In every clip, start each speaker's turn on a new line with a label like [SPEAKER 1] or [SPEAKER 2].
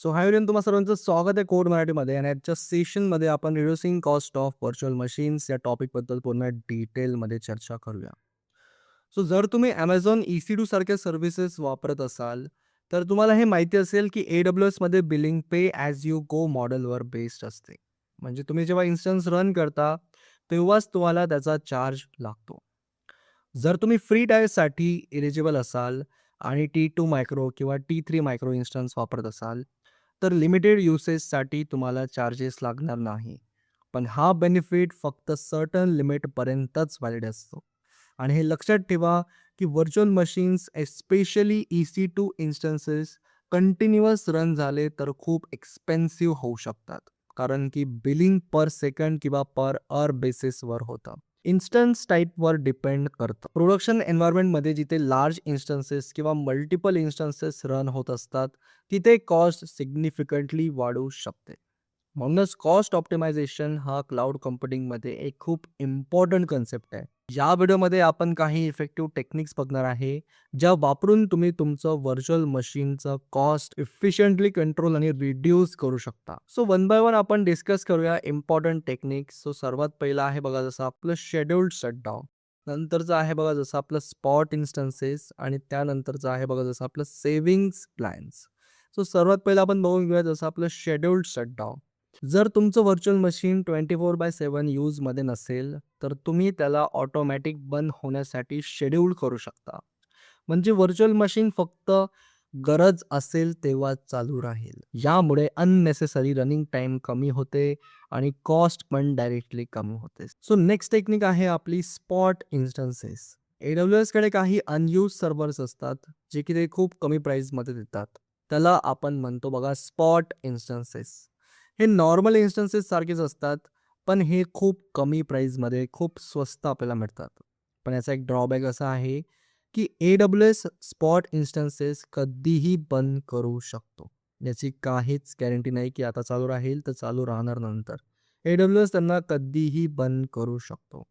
[SPEAKER 1] So hi everyone, तुम्हा सर्वांचं स्वागत आहे कोड मराठीमध्ये. आणि आजच्या सेशनमध्ये आपण reducing cost of virtual machines या टॉपिकबद्दल पूर्ण डिटेलमध्ये चर्चा करूया. सो जर तुम्ही Amazon EC2 सारख्या सर्व्हिसेस वापरत असाल, तर तुम्हाला हे माहिती असेल की AWSमध्ये billing pay as you go मॉडेलवर बेस्ड असते. म्हणजे तुम्ही जेव्हा इन्स्टन्स रन करता, तेव्हाच तुम्हाला त्याचा चार्ज लागतो. जर तुम्ही फ्री टायरसाठी एलिजिबल असाल आणि T2 मायक्रो किंवा T3 मायक्रो इन्स्टन्स वापरत असाल, तर लिमिटेड युसेजसाठी तुम्हाला चार्जेस लागणार नाही. पण हा बेनिफिट फक्त सर्टन लिमिटपर्यंतच व्हॅलिड असतो. आणि हे लक्षात ठेवा की virtual machines especially EC2 instances continuous run झाले तर खूप एक्सपेन्सिव्ह होऊ शकतात. कारण की बिलिंग पर सेकंड किंवा पर अवर बेसिसवर होतं. इन्स्टन्स टाईपवर डिपेंड करतं. प्रोडक्शन एन्व्हायरमेंटमध्ये जिथे लार्ज इन्स्टन्सेस किंवा मल्टिपल इन्स्टन्सेस रन होत असतात, तिथे कॉस्ट सिग्निफिकंटली वाढू शकते. म्हणूनच कॉस्ट ऑप्टिमायझेशन हा क्लाउड कम्प्युटिंगमध्ये एक खूप इम्पॉर्टंट कन्सेप्ट आहे. या व्हिडिओमध्ये आपण काही इफेक्टिव्ह टेक्निक्स बघणार आहे, ज्या वापरून तुम्ही तुमचं व्हर्च्युअल मशीनचं कॉस्ट इफिशियंटली कंट्रोल आणि रिड्यूस करू शकता. सो वन बाय वन आपण डिस्कस करूया इम्पॉर्टंट टेक्निक्स. सो सर्वात पहिला आहे बघा जसं आपलं शेड्यूल्ड शटडाऊन. नंतरचं आहे बघा जसं आपलं स्पॉट इन्स्टन्सेस आणि त्यानंतरचं आहे बघा जसं आपलं सेव्हिंग्स प्लॅन्स. सो सर्वात पहिलं आपण बघून घेऊया जसं आपलं शेड्यूल्ड शटडाऊन. जर तुमचं व्हर्च्युअल मशीन 24/7 यूजमध्ये नसेल, तर तुम्ही त्याला ऑटोमॅटिक बंद होण्यासाठी शेड्यूल करू शकता. म्हणजे व्हर्च्युअल मशीन फक्त गरज असेल तेव्हा चालू राहील. यामुळे अननेसेसरी रनिंग टाईम कमी होते आणि कॉस्ट पण डायरेक्टली कमी होते. सो नेक्स्ट टेक्निक आहे आपली स्पॉट इन्स्टन्सेस. AWSकडे काही अनयूज सर्व्हर्स असतात, जे की ते खूप कमी प्राईसमध्ये देतात. त्याला आपण म्हणतो बघा स्पॉट इन्स्टन्सेस. हे नॉर्मल इन्स्टन्सेस सारखेच असतात, पण हे खूप कमी प्राईसमध्ये खूप स्वस्त आपल्याला मिळतात. पण याचा एक ड्रॉबॅक असा आहे की AWS स्पॉट इन्स्टन्सेस कधीही बंद करू शकतो. याची काहीच गॅरंटी नाही की आता चालू राहील तर चालू राहणार नंतर. AWS त्यांना कधीही बंद करू शकतो.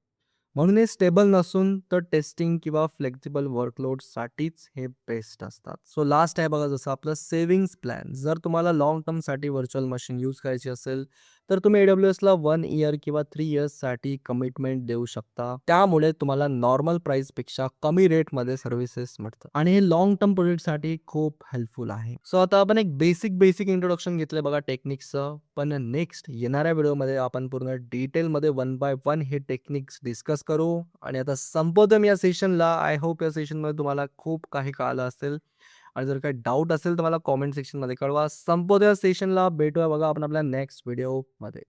[SPEAKER 1] म्हणून हे स्टेबल नसून तर टेस्टिंग किंवा फ्लेक्सिबल वर्कलोडसाठीच हे बेस्ट असतात. सो लास्ट आहे बघा जसं आपलं सेव्हिंग्स प्लॅन. जर तुम्हाला लाँग टर्मसाठी व्हर्च्युअल मशीन यूज करायची असेल, तर तुम्ही AWSला 1 इयर किंवा 3 इयर्ससाठी कमिटमेंट देऊ शकता. त्यामुळे तुम्हाला नॉर्मल प्राईसपेक्षा कमी रेटमध्ये सर्व्हिसेस मिळतात आणि हे लाँग टर्म प्रोजेक्टसाठी खूप हेल्पफुल आहे. सो आता आपण एक बेसिक इंट्रोडक्शन घेतलंय बघा टेक्निक्सचं. पण नेक्स्ट येणाऱ्या व्हिडिओमध्ये आपण पूर्ण डिटेलमध्ये वन बाय वन हे टेक्निक्स डिस्कस करू. आणि आता संपवतो मी या सेशनला. आय होप या सेशनमध्ये तुम्हाला खूप काही कळालं असेल. आणि जर काही डाऊट असेल तर मला कॉमेंट सेक्शनमध्ये कळवा. संपवतो या सेशनला. भेटूया बघा आपण आपल्या नेक्स्ट व्हिडिओमध्ये.